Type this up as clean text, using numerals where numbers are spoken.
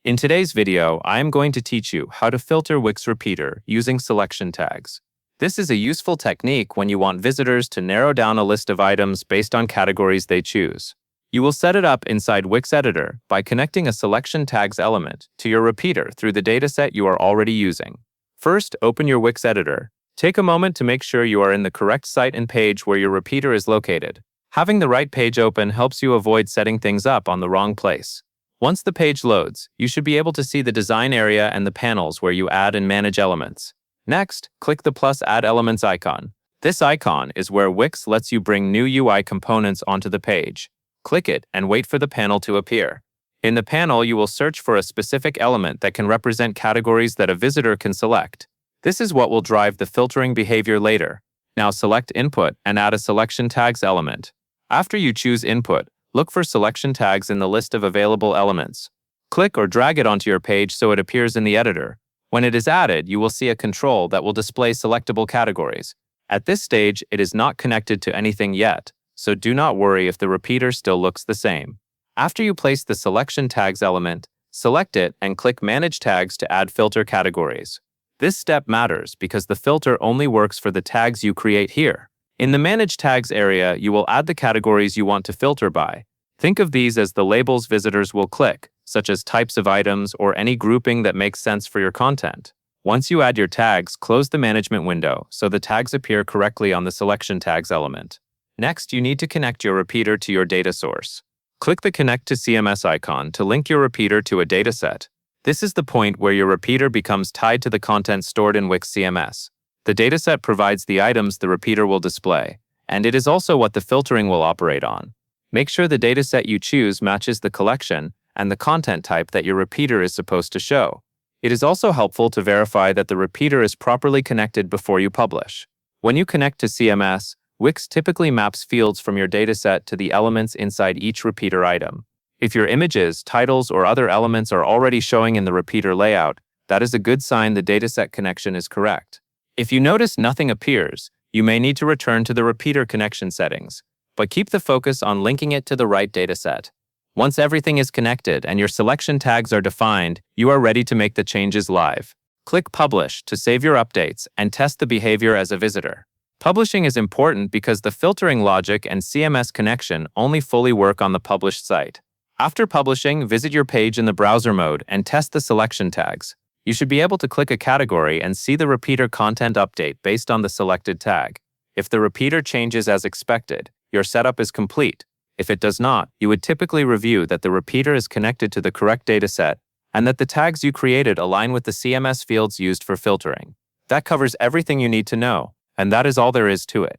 In today's video, I am going to teach you how to filter Wix repeater using selection tags. This is a useful technique when you want visitors to narrow down a list of items based on categories they choose. You will set it up inside Wix Editor by connecting a selection tags element to your repeater through the dataset you are already using. First, open your Wix Editor. Take a moment to make sure you are in the correct site and page where your repeater is located. Having the right page open helps you avoid setting things up on the wrong place. Once the page loads, you should be able to see the design area and the panels where you add and manage elements. Next, click the plus Add Elements icon. This icon is where Wix lets you bring new UI components onto the page. Click it and wait for the panel to appear. In the panel, you will search for a specific element that can represent categories that a visitor can select. This is what will drive the filtering behavior later. Now select Input and add a selection tags element. After you choose Input, look for selection tags in the list of available elements. Click or drag it onto your page so it appears in the editor. When it is added, you will see a control that will display selectable categories. At this stage, it is not connected to anything yet, so do not worry if the repeater still looks the same. After you place the selection tags element, select it and click Manage Tags to add filter categories. This step matters because the filter only works for the tags you create here. In the Manage Tags area, you will add the categories you want to filter by. Think of these as the labels visitors will click, such as types of items or any grouping that makes sense for your content. Once you add your tags, close the management window so the tags appear correctly on the selection tags element. Next, you need to connect your repeater to your data source. Click the Connect to CMS icon to link your repeater to a dataset. This is the point where your repeater becomes tied to the content stored in Wix CMS. The dataset provides the items the repeater will display, and it is also what the filtering will operate on. Make sure the dataset you choose matches the collection and the content type that your repeater is supposed to show. It is also helpful to verify that the repeater is properly connected before you publish. When you connect to CMS, Wix typically maps fields from your dataset to the elements inside each repeater item. If your images, titles, or other elements are already showing in the repeater layout, that is a good sign the dataset connection is correct. If you notice nothing appears, you may need to return to the repeater connection settings, but keep the focus on linking it to the right dataset. Once everything is connected and your selection tags are defined, you are ready to make the changes live. Click Publish to save your updates and test the behavior as a visitor. Publishing is important because the filtering logic and CMS connection only fully work on the published site. After publishing, visit your page in the browser mode and test the selection tags. You should be able to click a category and see the repeater content update based on the selected tag. If the repeater changes as expected, your setup is complete. If it does not, you would typically review that the repeater is connected to the correct dataset and that the tags you created align with the CMS fields used for filtering. That covers everything you need to know, and that is all there is to it.